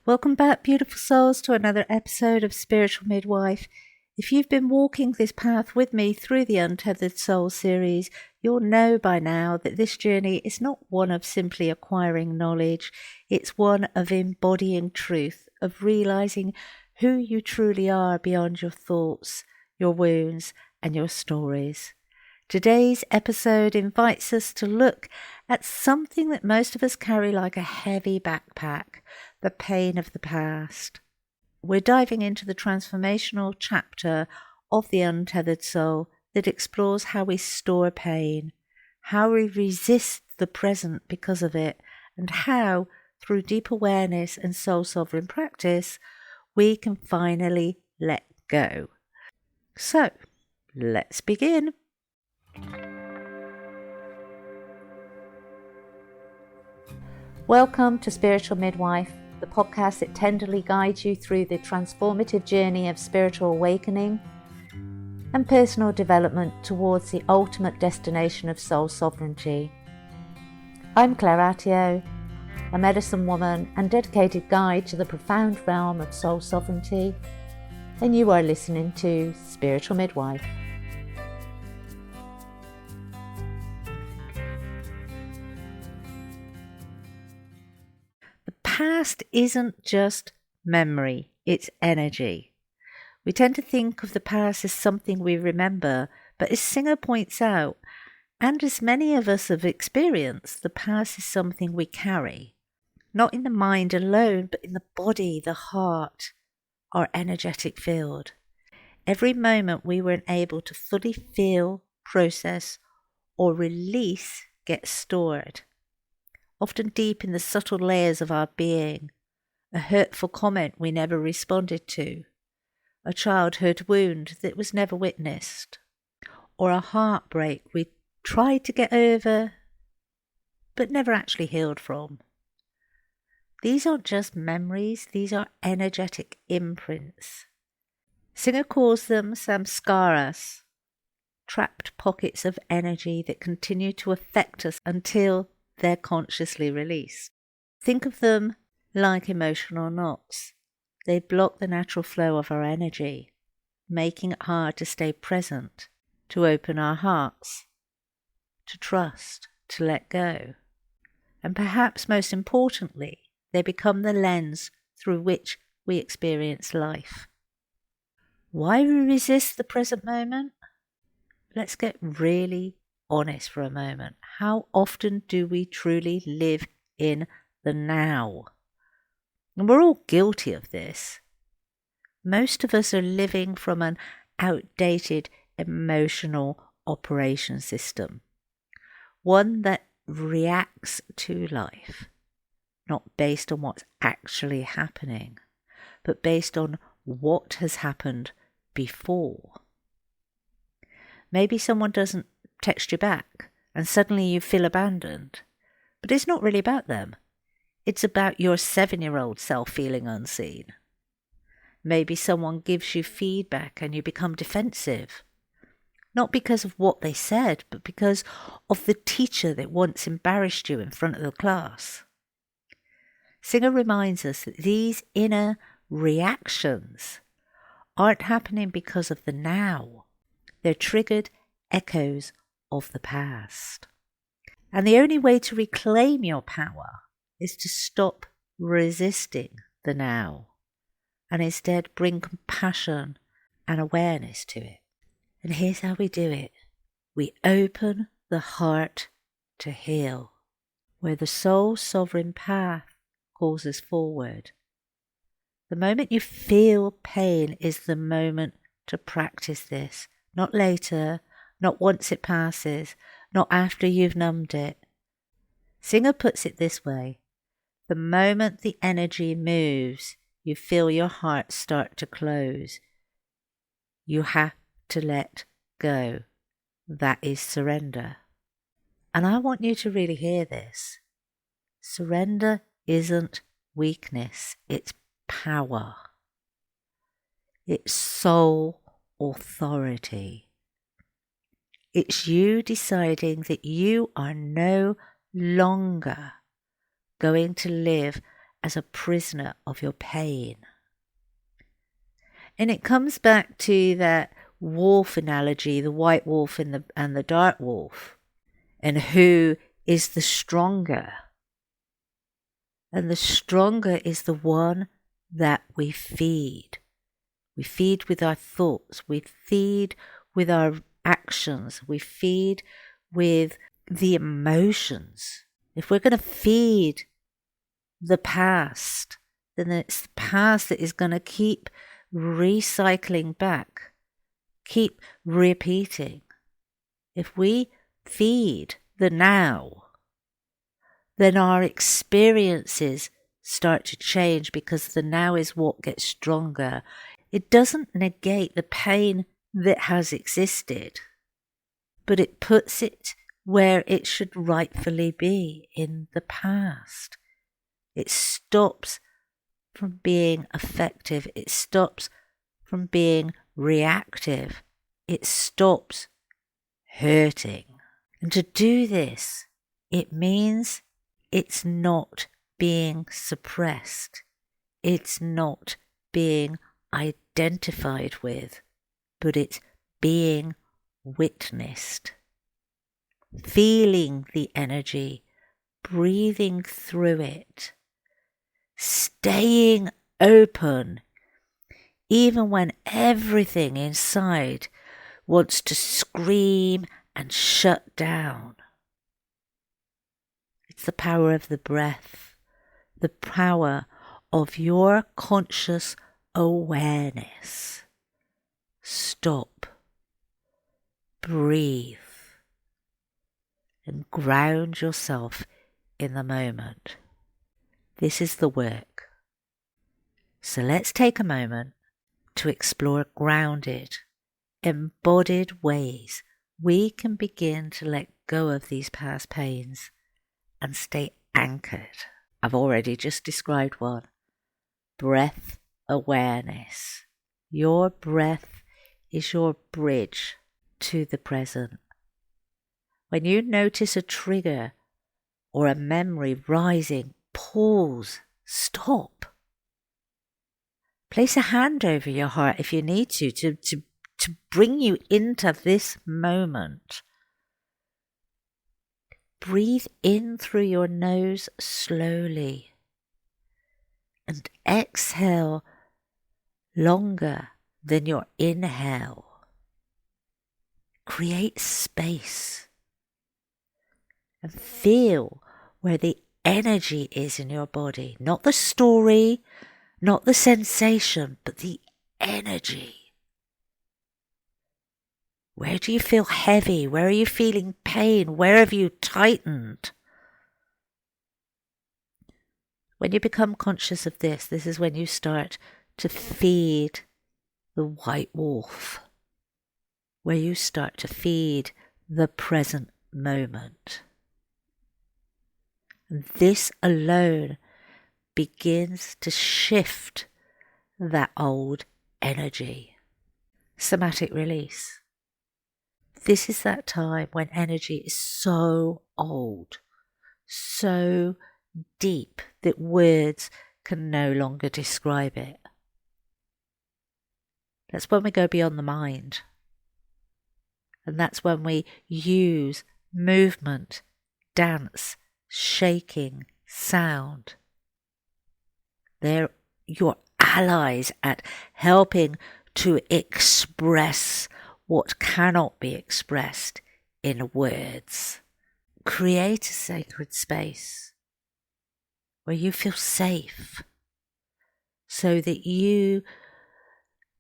Welcome back, beautiful souls, to another episode of Spiritual Midwife. If you've been walking this path with me through the Untethered Soul series, you'll know by now that this journey is not one of simply acquiring knowledge. It's one of embodying truth, of realizing who you truly are beyond your thoughts, your wounds, and your stories. Today's episode invites us to look at something that most of us carry like a heavy backpack, the pain of the past. We're diving into the transformational chapter of the Untethered Soul that explores how we store pain, how we resist the present because of it, and how, through deep awareness and soul-sovereign practice, we can finally let go. So, let's begin. Welcome to Spiritual Midwife, the podcast that tenderly guides you through the transformative journey of spiritual awakening and personal development towards the ultimate destination of soul sovereignty. I'm Claire Attio, a medicine woman and dedicated guide to the profound realm of soul sovereignty, and you are listening to Spiritual Midwife. Past isn't just memory, it's energy. We tend to think of the past as something we remember, but as Singer points out, and as many of us have experienced, the past is something we carry, not in the mind alone, but in the body, the heart, our energetic field. Every moment we weren't able to fully feel, process, or release gets stored, often deep in the subtle layers of our being. A hurtful comment we never responded to, a childhood wound that was never witnessed, or a heartbreak we tried to get over but never actually healed from. These aren't just memories, these are energetic imprints. Singer calls them samskaras, trapped pockets of energy that continue to affect us until they're consciously released. Think of them like emotional knots. They block the natural flow of our energy, making it hard to stay present, to open our hearts, to trust, to let go. And perhaps most importantly, they become the lens through which we experience life. Why we resist the present moment? Let's get really honest for a moment. How often do we truly live in the now? And we're all guilty of this. Most of us are living from an outdated emotional operation system, one that reacts to life, not based on what's actually happening, but based on what has happened before. Maybe someone doesn't text you back and suddenly you feel abandoned. But it's not really about them. It's about your 7-year-old self feeling unseen. Maybe someone gives you feedback and you become defensive. Not because of what they said, but because of the teacher that once embarrassed you in front of the class. Singer reminds us that these inner reactions aren't happening because of the now. They're triggered echoes of the past. And the only way to reclaim your power is to stop resisting the now and instead bring compassion and awareness to it. And here's how we do it. We open the heart to heal, where the soul sovereign path calls us forward. The moment you feel pain is the moment to practice this, not later, not once it passes, not after you've numbed it. Singer puts it this way: the moment the energy moves, you feel your heart start to close. You have to let go. That is surrender. And I want you to really hear this. Surrender isn't weakness, it's power. It's soul authority. It's you deciding that you are no longer going to live as a prisoner of your pain. And it comes back to that wolf analogy, the white wolf and the dark wolf, and who is the stronger. And the stronger is the one that we feed. We feed with our thoughts, we feed with our actions, we feed with the emotions. If we're going to feed the past, then it's the past that is going to keep recycling back, keep repeating. If we feed the now, then our experiences start to change, because the now is what gets stronger. It doesn't negate the pain that has existed, but it puts it where it should rightfully be, in the past. It stops from being effective. It stops from being reactive. It stops hurting. And to do this, it means it's not being suppressed. It's not being identified with, but it's being witnessed. Feeling the energy, breathing through it, staying open, even when everything inside wants to scream and shut down. It's the power of the breath, the power of your conscious awareness. Stop, breathe, and ground yourself in the moment. This is the work. So let's take a moment to explore grounded, embodied ways we can begin to let go of these past pains and stay anchored. I've already just described one. Breath awareness. Your breath is your bridge to the present. When you notice a trigger or a memory rising, pause, stop. Place a hand over your heart if you need to bring you into this moment. Breathe in through your nose slowly and exhale longer than your inhale. Create space and feel where the energy is in your body. Not the story, not the sensation, but the energy. Where do you feel heavy? Where are you feeling pain? Where have you tightened? When you become conscious of this, this is when you start to feed the white wolf, where you start to feed the present moment. And this alone begins to shift that old energy. Somatic release. This is that time when energy is so old, so deep that words can no longer describe it. That's when we go beyond the mind. And that's when we use movement, dance, shaking, sound. They're your allies at helping to express what cannot be expressed in words. Create a sacred space where you feel safe so that you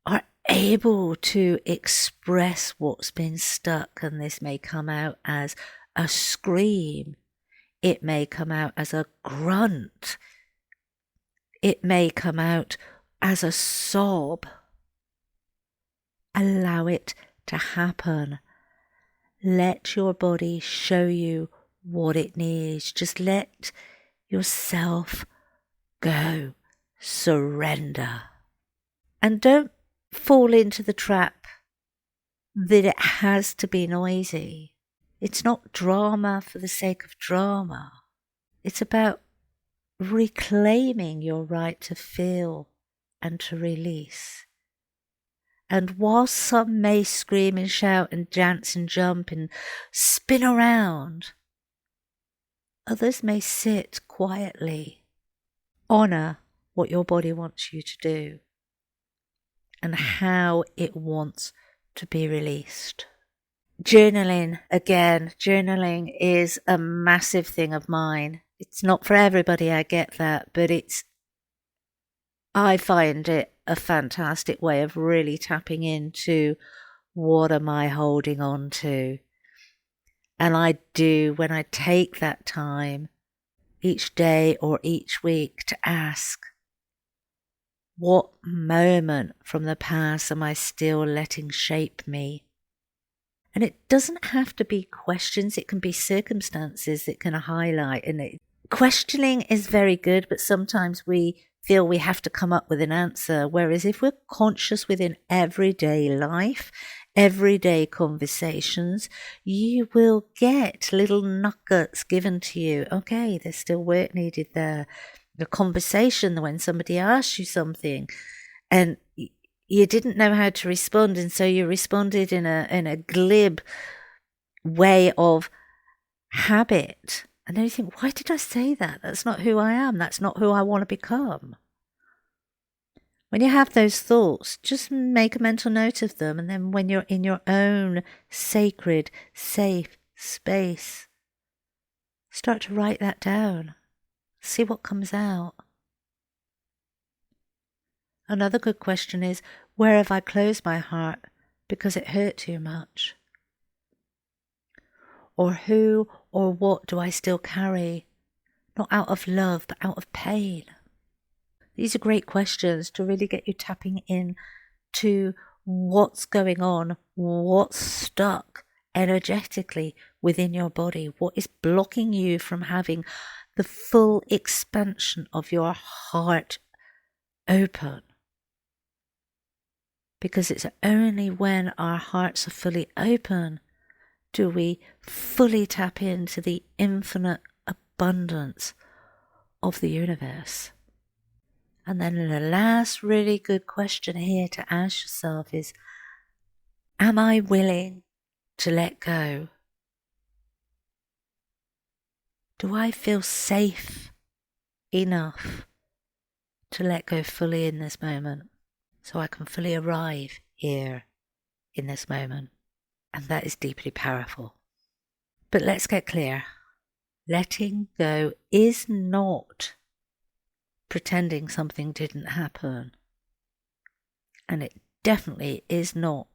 are able to express what's been stuck. And this may come out as a scream. It may come out as a grunt. It may come out as a sob. Allow it to happen. Let your body show you what it needs. Just let yourself go. Surrender. And don't fall into the trap that it has to be noisy. It's not drama for the sake of drama. It's about reclaiming your right to feel and to release. And while some may scream and shout and dance and jump and spin around, others may sit quietly. Honour what your body wants you to do and how it wants to be released. Journaling, again, journaling is a massive thing of mine. It's not for everybody, I get that, but I find it a fantastic way of really tapping into what am I holding on to. And I do, when I take that time each day or each week to ask, what moment from the past am I still letting shape me? And it doesn't have to be questions, it can be circumstances that can highlight. And questioning is very good, but sometimes we feel we have to come up with an answer. Whereas if we're conscious within everyday life, everyday conversations, you will get little nuggets given to you. Okay, there's still work needed there. The conversation when somebody asks you something and you didn't know how to respond, and so you responded in a glib way of habit. And then you think, why did I say that? That's not who I am. That's not who I want to become. When you have those thoughts, just make a mental note of them. And then when you're in your own sacred, safe space, start to write that down. See what comes out. Another good question is, where have I closed my heart because it hurt too much? Or who or what do I still carry? Not out of love, but out of pain. These are great questions to really get you tapping in to what's going on, what's stuck energetically within your body, what is blocking you from having the full expansion of your heart open. Because it's only when our hearts are fully open do we fully tap into the infinite abundance of the universe. And then the last really good question here to ask yourself is, am I willing to let go? Do I feel safe enough to let go fully in this moment so I can fully arrive here in this moment? And that is deeply powerful. But let's get clear. Letting go is not pretending something didn't happen. And it definitely is not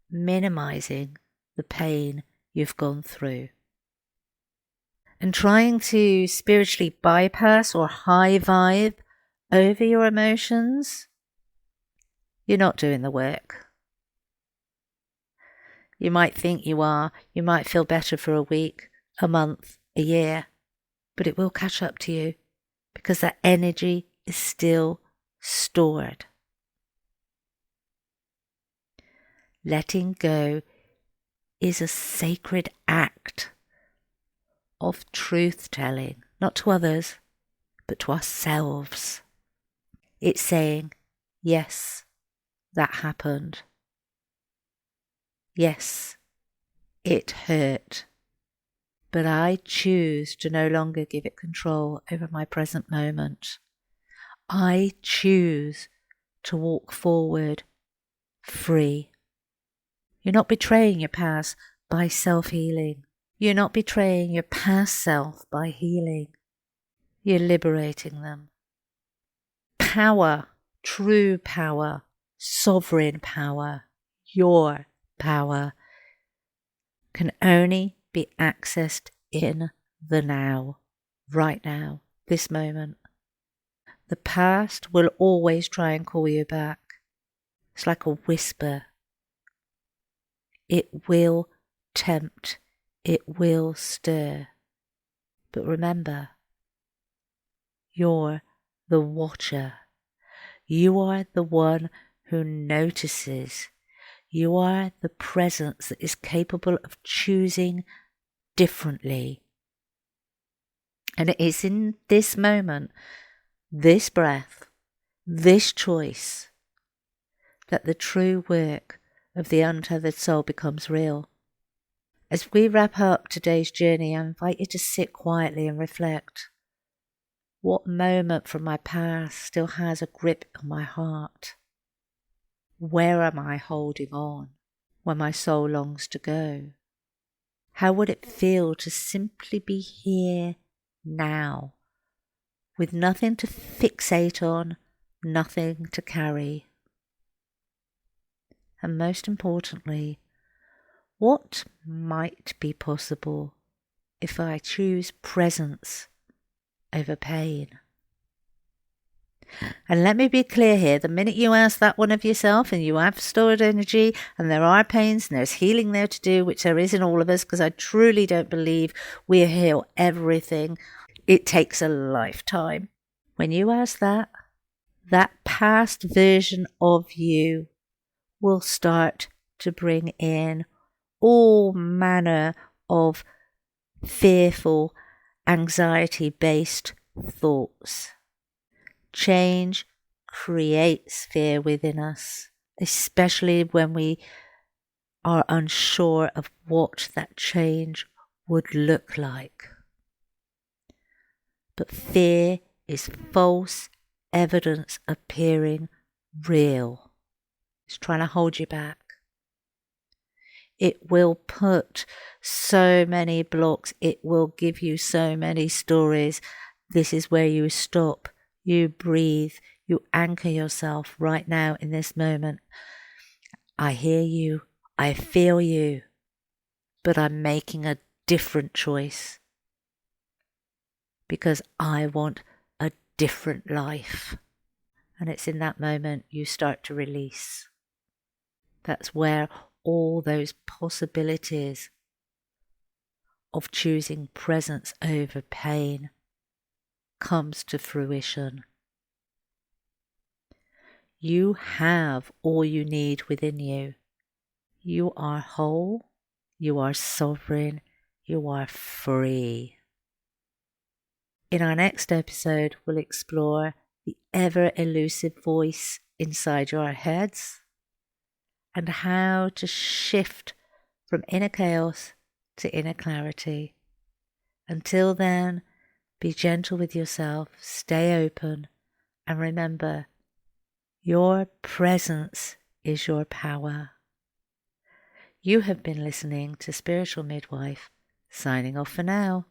minimizing the pain you've gone through. And trying to spiritually bypass or high vibe over your emotions, you're not doing the work. You might think you are, you might feel better for a week, a month, a year, but it will catch up to you because that energy is still stored. Letting go is a sacred act of truth-telling, not to others, but to ourselves. It's saying, yes, that happened. Yes, it hurt. But I choose to no longer give it control over my present moment. I choose to walk forward free. You're not betraying your past by self-healing. You're not betraying your past self by healing. You're liberating them. Power, true power, sovereign power, your power can only be accessed in the now, right now, this moment. The past will always try and call you back. It's like a whisper. It will tempt. It will stir. But remember, you're the watcher. You are the one who notices. You are the presence that is capable of choosing differently. And it is in this moment, this breath, this choice, that the true work of the untethered soul becomes real. As we wrap up today's journey, I invite you to sit quietly and reflect. What moment from my past still has a grip on my heart? Where am I holding on when my soul longs to go? How would it feel to simply be here now, with nothing to fixate on, nothing to carry? And most importantly, what might be possible if I choose presence over pain? And let me be clear here, the minute you ask that one of yourself and you have stored energy and there are pains and there's healing there to do, which there is in all of us, because I truly don't believe we heal everything. It takes a lifetime. When you ask that past version of you will start to bring in all manner of fearful, anxiety-based thoughts. Change creates fear within us, especially when we are unsure of what that change would look like. But fear is false evidence appearing real. It's trying to hold you back. It will put so many blocks. It will give you so many stories. This is where you stop. You breathe. You anchor yourself right now in this moment. I hear you. I feel you. But I'm making a different choice. Because I want a different life. And it's in that moment you start to release. That's where all those possibilities of choosing presence over pain comes to fruition. You have all you need within you. You are whole, you are sovereign, you are free. In our next episode, we'll explore the ever-elusive voice inside your heads and how to shift from inner chaos to inner clarity. Until then, be gentle with yourself, stay open, and remember, your presence is your power. You have been listening to Spiritual Midwife, signing off for now.